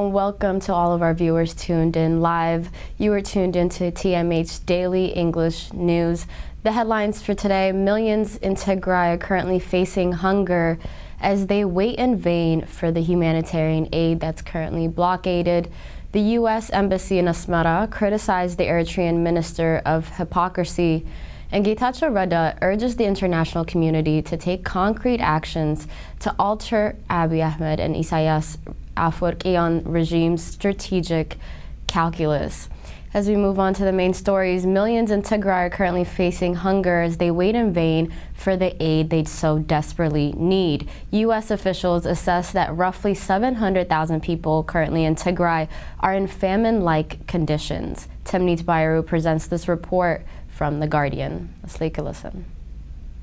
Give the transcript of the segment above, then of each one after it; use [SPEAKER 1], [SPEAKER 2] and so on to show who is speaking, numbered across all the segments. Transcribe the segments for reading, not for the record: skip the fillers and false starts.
[SPEAKER 1] and welcome to all of our viewers tuned in live. You are tuned into TMH Daily English News. The headlines for today: millions in Tigray are currently facing hunger as they wait in vain for the humanitarian aid that's currently blockaded. The U.S. Embassy in Asmara criticized the Eritrean Minister of Hypocrisy, and Getachew Reda urges the international community to take concrete actions to alter Abiy Ahmed and Isaias Afwerki's regime's strategic calculus. As we move on to the main stories, millions in Tigray are currently facing hunger as they wait in vain for the aid they so desperately need. U.S. officials assess that roughly 700,000 people currently in Tigray are in famine-like conditions. Temnit Bayru presents this report from The Guardian. Let's take a listen.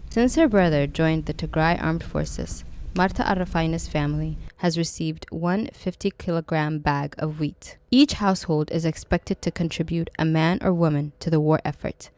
[SPEAKER 2] Since her brother joined the Tigray Armed Forces, Marta Arrafaina's family has received one 50-kilogram bag of wheat. Each household is expected to contribute a man or woman to the war effort,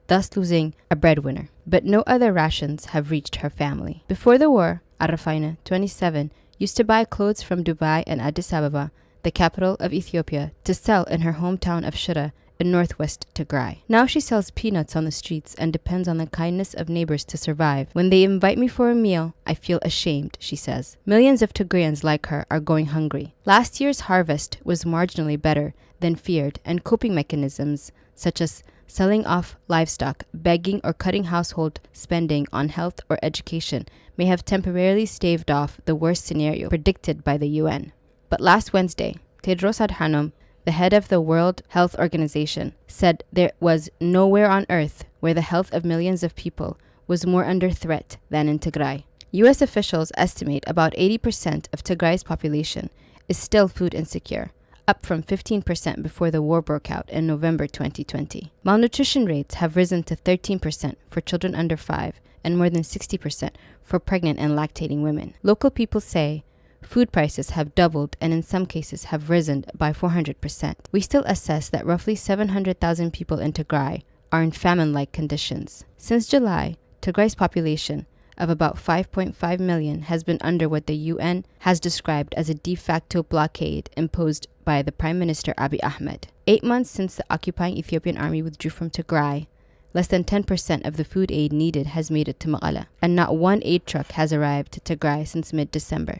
[SPEAKER 2] thus losing a breadwinner. But no other rations have reached her family. Before the war, Arrafaina, 27, used to buy clothes from Dubai and Addis Ababa, the capital of Ethiopia, to sell in her hometown of Shira in northwest Tigray. Now she sells peanuts on the streets and depends on the kindness of neighbors to survive. When they invite me for a meal, I feel ashamed, she says. Millions of Tigrayans like her are going hungry. Last year's harvest was marginally better than feared, and coping mechanisms such as selling off livestock, begging, or cutting household spending on health or education may have temporarily staved off the worst scenario predicted by the UN. But last Wednesday, Tedros Adhanom, the head of the World Health Organization, said there was nowhere on earth where the health of millions of people was more under threat than in Tigray. U.S. officials estimate about 80% of Tigray's population is still food insecure, up from 15% before the war broke out in November 2020. Malnutrition rates have risen to 13% for children under 5 and more than 60% for pregnant and lactating women. Local people say food prices have doubled and in some cases have risen by 400%. We still assess that roughly 700,000 people in Tigray are in famine-like conditions. Since July, Tigray's population of about 5.5 million has been under what the UN has described as a de facto blockade imposed by the Prime Minister Abiy Ahmed. 8 months since the occupying Ethiopian army withdrew from Tigray, less than 10% of the food aid needed has made it to Mekelle, and not one aid truck has arrived to Tigray since mid-December.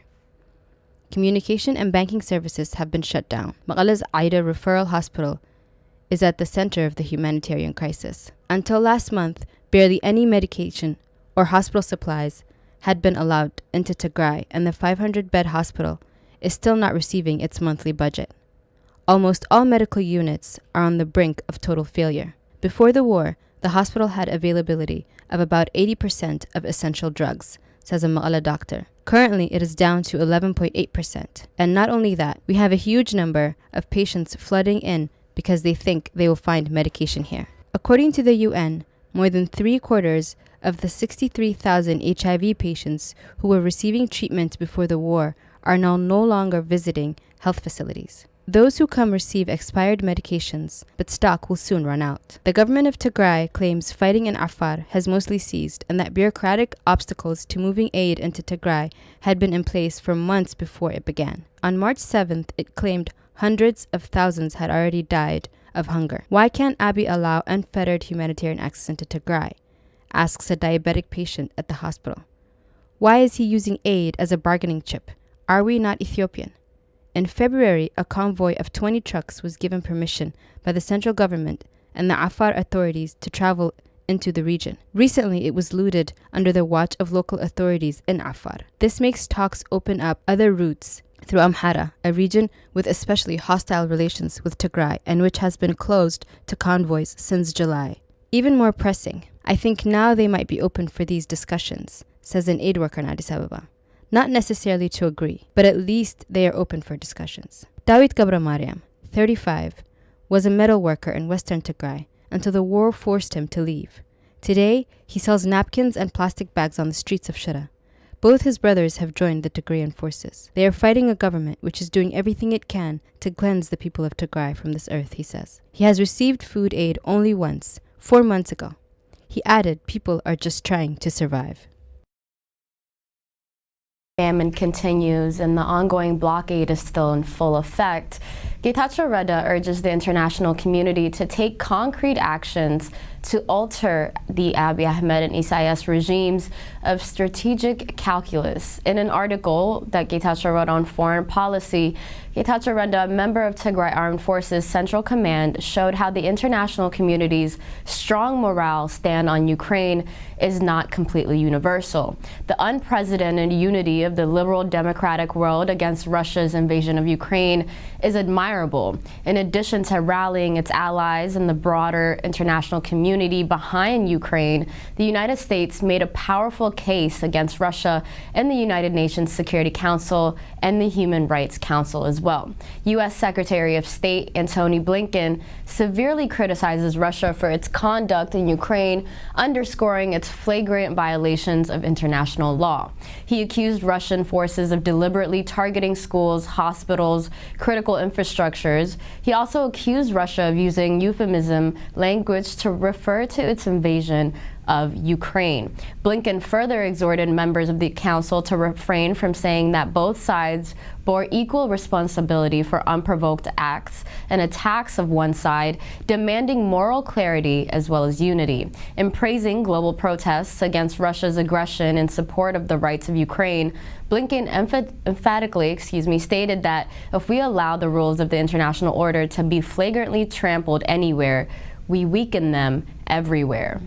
[SPEAKER 2] Communication and banking services have been shut down. Mekelle's Aida Referral Hospital is at the center of the humanitarian crisis. Until last month, barely any medication or hospital supplies had been allowed into Tigray, and the 500-bed hospital is still not receiving its monthly budget. Almost all medical units are on the brink of total failure. Before the war, the hospital had availability of about 80% of essential drugs, says a Mekelle doctor. Currently, it is down to 11.8%. And not only that, we have a huge number of patients flooding in because they think they will find medication here. According to the UN, more than 3/4 of the 63,000 HIV patients who were receiving treatment before the war are now no longer visiting health facilities. Those who come receive expired medications, but stock will soon run out. The government of Tigray claims fighting in Afar has mostly ceased and that bureaucratic obstacles to moving aid into Tigray had been in place for months before it began. On March 7th, it claimed hundreds of thousands had already died of hunger. Why can't Abiy allow unfettered humanitarian access into Tigray? Asks a diabetic patient at the hospital. Why is he using aid as a bargaining chip? Are we not Ethiopian? In February, a convoy of 20 trucks was given permission by the central government and the Afar authorities to travel into the region. Recently, it was looted under the watch of local authorities in Afar. This makes talks open up other routes through Amhara, a region with especially hostile relations with Tigray and which has been closed to convoys since July. Even more pressing, I think now they might be open for these discussions, says an aid worker in Addis Ababa. Not necessarily to agree, but at least they are open for discussions. Dawit Gabramariam, 35, was a metal worker in western Tigray until the war forced him to leave. Today, he sells napkins and plastic bags on the streets of Shira. Both his brothers have joined the Tigrayan forces. They are fighting a government which is doing everything it can to cleanse the people of Tigray from this earth, he says. He has received food aid only once, 4 months ago. He added, people are just trying to survive.
[SPEAKER 1] Famine continues and the ongoing blockade is still in full effect. Getachew Reda urges the international community to take concrete actions to alter the Abiy Ahmed and Isaias regimes of strategic calculus. In an article that Getachew wrote on foreign policy, Getachew Reda, a member of Tigray Armed Forces Central Command, showed how the international community's strong morale stand on Ukraine is not completely universal. The unprecedented unity of the liberal democratic world against Russia's invasion of Ukraine is admirable. In addition to rallying its allies and the broader international community behind Ukraine, the United States made a powerful case against Russia in the United Nations Security Council and the Human Rights Council as well. U.S. Secretary of State Antony Blinken severely criticizes Russia for its conduct in Ukraine, underscoring its flagrant violations of international law. He accused Russian forces of deliberately targeting schools, hospitals, critical infrastructures. He also accused Russia of using euphemism language to refer to its invasion of Ukraine. Blinken further exhorted members of the council to refrain from saying that both sides bore equal responsibility for unprovoked acts and attacks of one side, demanding moral clarity as well as unity. In praising global protests against Russia's aggression in support of the rights of Ukraine, Blinken emphatically stated that if we allow the rules of the international order to be flagrantly trampled anywhere, we weaken them everywhere.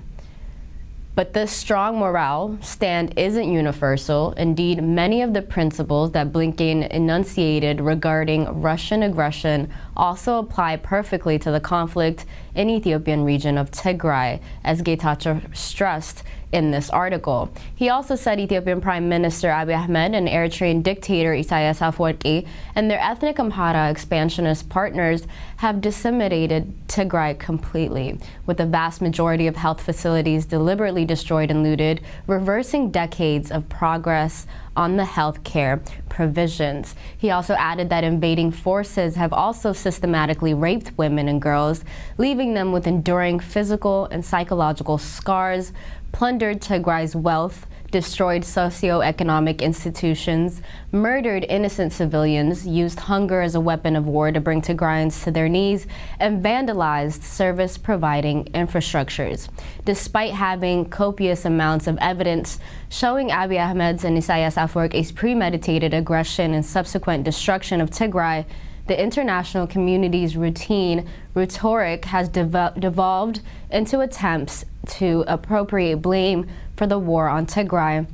[SPEAKER 1] But this strong morale stand isn't universal. Indeed, many of the principles that Blinken enunciated regarding Russian aggression also apply perfectly to the conflict in Ethiopian region of Tigray, as Getachew stressed in this article. He also said Ethiopian Prime Minister Abiy Ahmed and Eritrean dictator Isaias Afwerki and their ethnic Amhara expansionist partners have disseminated Tigray completely, with the vast majority of health facilities deliberately destroyed and looted, reversing decades of progress on the health care provisions. He also added that invading forces have also systematically raped women and girls, leaving them with enduring physical and psychological scars, plundered Tigray's wealth, destroyed socio-economic institutions, murdered innocent civilians, used hunger as a weapon of war to bring Tigrayans to their knees, and vandalized service-providing infrastructures. Despite having copious amounts of evidence showing Abiy Ahmed's and Isaias Afwerki's premeditated aggression and subsequent destruction of Tigray, the international community's routine rhetoric has devolved into attempts to appropriate blame for the war on Tigray,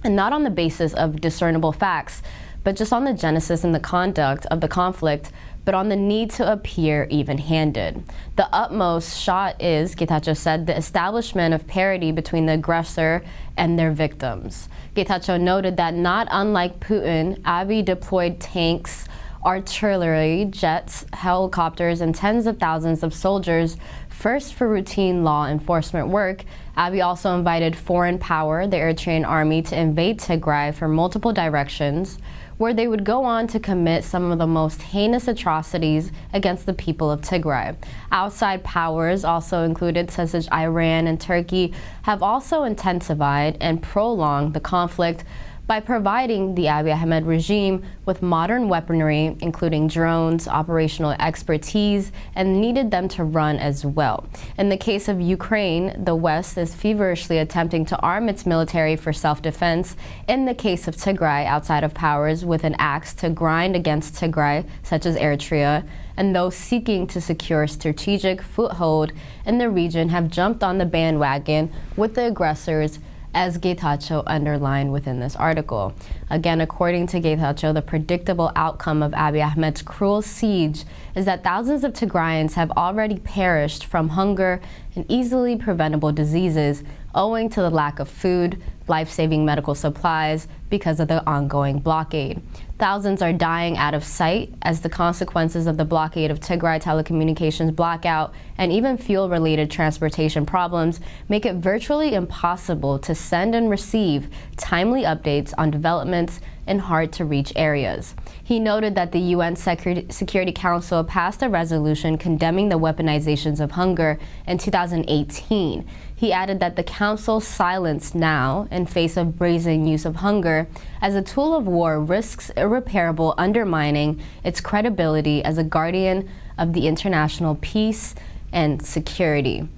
[SPEAKER 1] and not on the basis of discernible facts, but just on the genesis and the conduct of the conflict, but on the need to appear even-handed. The utmost shot is, Getachew said, the establishment of parity between the aggressor and their victims. Getachew noted that not unlike Putin, Abiy deployed tanks, artillery, jets, helicopters, and tens of thousands of soldiers, first for routine law enforcement work. Abiy also invited foreign power, the Eritrean army, to invade Tigray from multiple directions, where they would go on to commit some of the most heinous atrocities against the people of Tigray. Outside powers, also included such as Iran and Turkey, have also intensified and prolonged the conflict by providing the Abiy Ahmed regime with modern weaponry, including drones, operational expertise, and needed them to run as well. In the case of Ukraine, the West is feverishly attempting to arm its military for self-defense. In the case of Tigray, outside of powers with an axe to grind against Tigray, such as Eritrea, and those seeking to secure strategic foothold in the region have jumped on the bandwagon with the aggressors, as Getachew underlined within this article. Again, according to Getachew, the predictable outcome of Abiy Ahmed's cruel siege is that thousands of Tigrayans have already perished from hunger and easily preventable diseases owing to the lack of food, life-saving medical supplies because of the ongoing blockade. Thousands are dying out of sight as the consequences of the blockade of Tigray telecommunications blackout and even fuel-related transportation problems make it virtually impossible to send and receive timely updates on developments in hard-to-reach areas. He noted that the UN Security Council passed a resolution condemning the weaponizations of hunger in 2018. He added that the Council's silence now, in face of brazen use of hunger as a tool of war, risks irreparable undermining its credibility as a guardian of the international peace and security.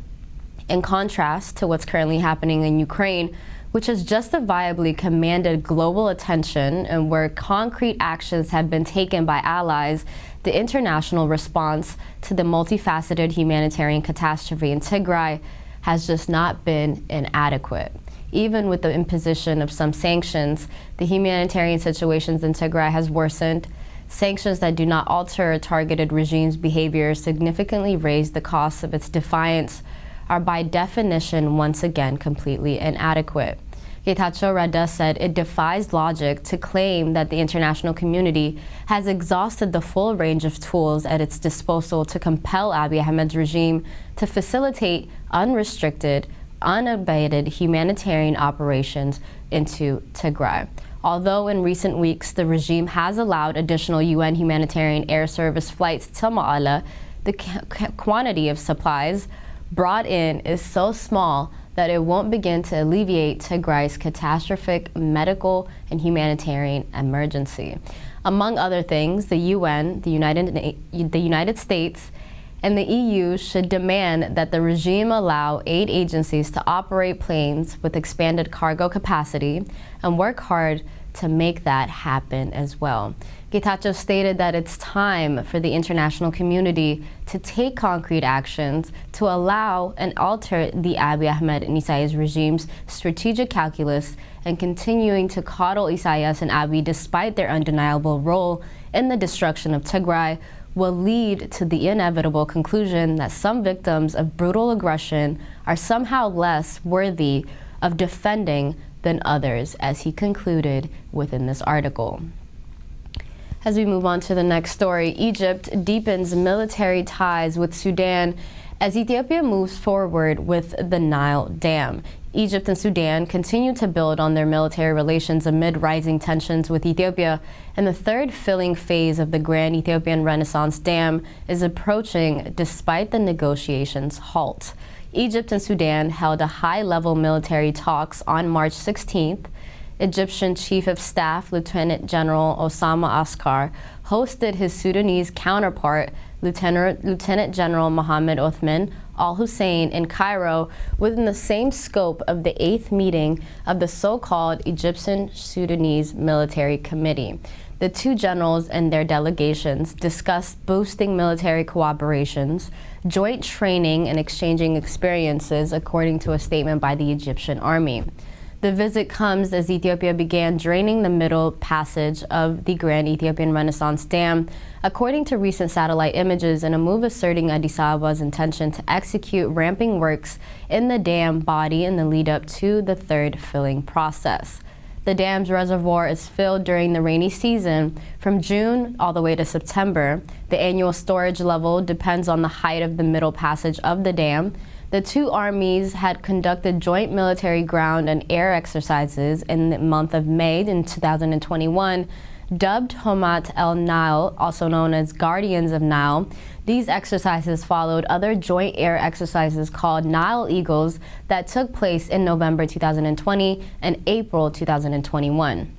[SPEAKER 1] In contrast to what's currently happening in Ukraine, which has justifiably commanded global attention and where concrete actions have been taken by allies, the international response to the multifaceted humanitarian catastrophe in Tigray has just not been inadequate. Even with the imposition of some sanctions, the humanitarian situations in Tigray has worsened. Sanctions that do not alter a targeted regime's behavior significantly raise the costs of its defiance are by definition once again completely inadequate. Getachew Reda said it defies logic to claim that the international community has exhausted the full range of tools at its disposal to compel Abiy Ahmed's regime to facilitate unrestricted, unabated humanitarian operations into Tigray. Although in recent weeks the regime has allowed additional UN humanitarian air service flights to Ma'ala, the quantity of supplies brought in is so small that it won't begin to alleviate Tigray's catastrophic medical and humanitarian emergency. Among other things, the UN, the United States, and the EU should demand that the regime allow aid agencies to operate planes with expanded cargo capacity and work hard to make that happen as well. Getachew stated that it's time for the international community to take concrete actions to allow and alter the Abiy Ahmed and Isaias regime's strategic calculus, and continuing to coddle Isaias and Abiy despite their undeniable role in the destruction of Tigray will lead to the inevitable conclusion that some victims of brutal aggression are somehow less worthy of defending than others, as he concluded within this article. As we move on to the next story, Egypt deepens military ties with Sudan as Ethiopia moves forward with the Nile Dam. Egypt and Sudan continue to build on their military relations amid rising tensions with Ethiopia, and the third filling phase of the Grand Ethiopian Renaissance Dam is approaching despite the negotiations' halt. Egypt and Sudan held a high-level military talks on March 16th. Egyptian Chief of Staff Lieutenant General Osama Askar hosted his Sudanese counterpart, Lieutenant General Mohammed Othman al-Hussein, in Cairo within the same scope of the 8th meeting of the so-called Egyptian-Sudanese Military Committee. The two generals and their delegations discussed boosting military cooperations, joint training, and exchanging experiences, according to a statement by the Egyptian army. The visit comes as Ethiopia began draining the middle passage of the Grand Ethiopian Renaissance Dam, according to recent satellite images, in a move asserting Addis Abeba's intention to execute ramping works in the dam body in the lead up to the third filling process. The dam's reservoir is filled during the rainy season from June all the way to September. The annual storage level depends on the height of the middle passage of the dam. The two armies had conducted joint military ground and air exercises in the month of May in 2021, dubbed Homat El Nile, also known as Guardians of Nile. These exercises followed other joint air exercises called Nile Eagles that took place in November 2020 and April 2021.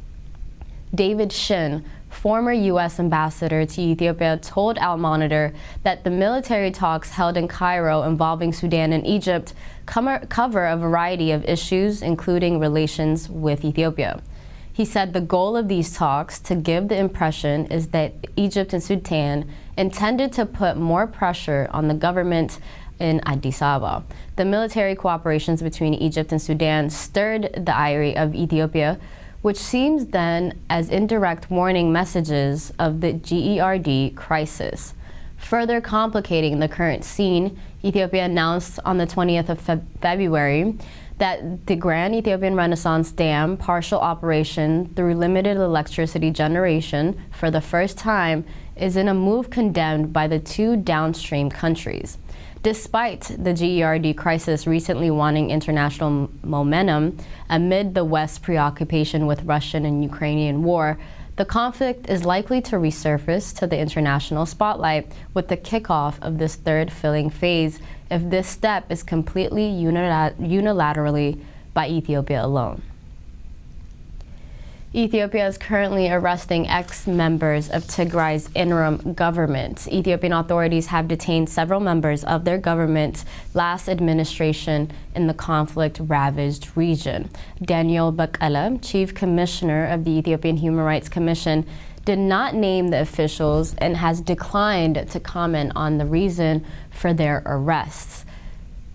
[SPEAKER 1] David Shin, former U.S. ambassador to Ethiopia, told Al Monitor that the military talks held in Cairo involving Sudan and Egypt cover a variety of issues, including relations with Ethiopia. He said the goal of these talks, to give the impression, is that Egypt and Sudan intended to put more pressure on the government in Addis Ababa. The military cooperations between Egypt and Sudan stirred the ire of Ethiopia, which seems then as indirect warning messages of the GERD crisis. Further complicating the current scene, Ethiopia announced on the 20th of February that the Grand Ethiopian Renaissance Dam partial operation through limited electricity generation for the first time is in a move condemned by the two downstream countries. Despite the GERD crisis recently wanting international momentum amid the West's preoccupation with Russian and Ukrainian war, the conflict is likely to resurface to the international spotlight with the kickoff of this third filling phase if this step is completely unilaterally by Ethiopia alone. Ethiopia is currently arresting ex-members of Tigray's interim government. Ethiopian authorities have detained several members of their government's last administration in the conflict-ravaged region. Daniel Bakala, Chief Commissioner of the Ethiopian Human Rights Commission, did not name the officials and has declined to comment on the reason for their arrests.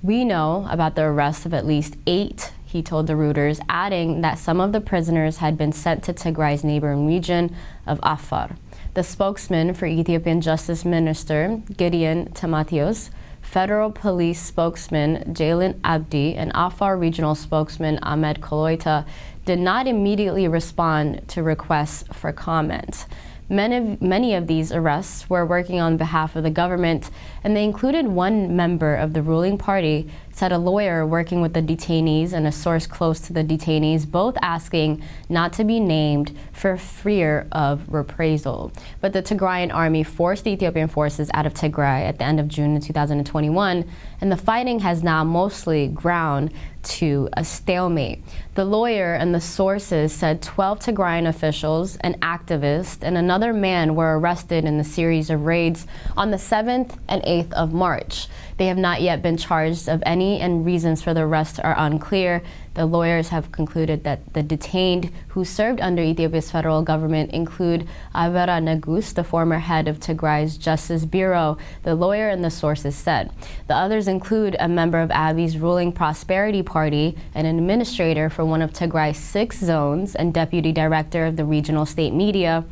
[SPEAKER 1] We know about the arrest of at least 8, he told the Reuters, adding that some of the prisoners had been sent to Tigray's neighboring region of Afar. The spokesman for Ethiopian Justice Minister Gideon Timotheos, Federal Police spokesman Jalen Abdi, and Afar Regional spokesman Ahmed Koloita did not immediately respond to requests for comment. Many of these arrests were working on behalf of the government, and they included one member of the ruling party, said a lawyer working with the detainees and a source close to the detainees, both asking not to be named for fear of reprisal. But the Tigrayan army forced the Ethiopian forces out of Tigray at the end of June 2021, and the fighting has now mostly ground to a stalemate. The lawyer and the sources said 12 Tigrayan officials, an activist, and another man were arrested in the series of raids on the 7th and 8th of March. They have not yet been charged of any, and reasons for the arrest are unclear. The lawyers have concluded that the detained who served under Ethiopia's federal government include Avera Negus, the former head of Tigray's Justice Bureau, the lawyer and the sources said. The others include a member of Abiy's ruling Prosperity Party, an administrator for one of Tigray's 6 zones, and deputy director of the regional state media.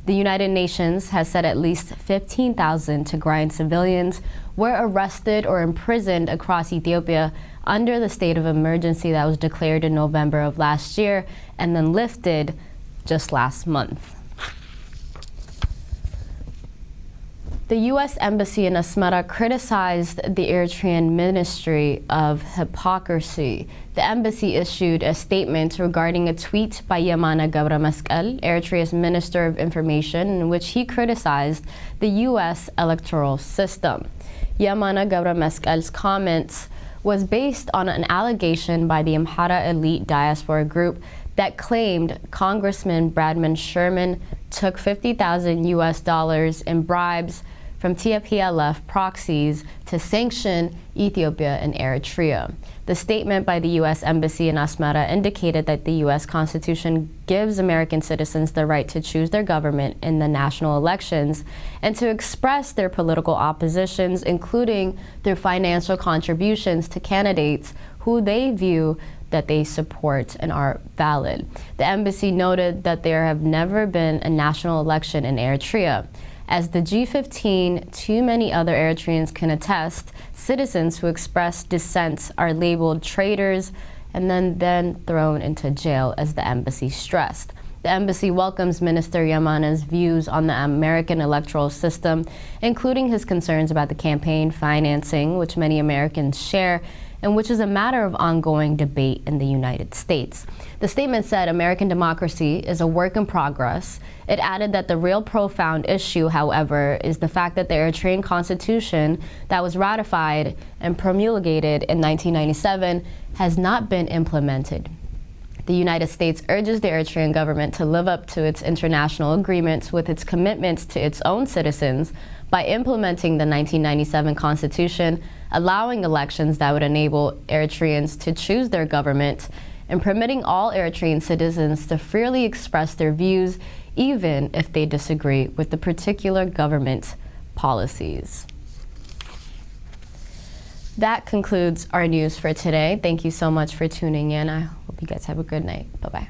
[SPEAKER 1] The United Nations has said at least 15,000 Tigrayan civilians were arrested or imprisoned across Ethiopia under the state of emergency that was declared in November of last year and then lifted just last month. The U.S. Embassy in Asmara criticized the Eritrean Ministry of Hypocrisy. The embassy issued a statement regarding a tweet by Yamana Gabrameskel, Eritrea's Minister of Information, in which he criticized the U.S. electoral system. Yamana Gabrameskel's comments was based on an allegation by the Amhara elite diaspora group that claimed Congressman Bradman Sherman took $50,000 in bribes from TPLF proxies to sanction Ethiopia and Eritrea. The statement by the U.S. Embassy in Asmara indicated that the U.S. Constitution gives American citizens the right to choose their government in the national elections and to express their political oppositions, including their financial contributions to candidates who they view that they support and are valid. The embassy noted that there have never been a national election in Eritrea. As the G15, too many other Eritreans can attest, citizens who express dissent are labeled traitors and then thrown into jail, as the embassy stressed. The embassy welcomes Minister Yamana's views on the American electoral system, including his concerns about the campaign financing, which many Americans share, and which is a matter of ongoing debate in the United States. The statement said American democracy is a work in progress. It added that the real profound issue, however, is the fact that the Eritrean Constitution that was ratified and promulgated in 1997 has not been implemented. The United States urges the Eritrean government to live up to its international agreements with its commitments to its own citizens by implementing the 1997 Constitution, allowing elections that would enable Eritreans to choose their government, and permitting all Eritrean citizens to freely express their views, even if they disagree with the particular government policies. That concludes our news for today. Thank you so much for tuning in. I hope you guys have a good night. Bye-bye.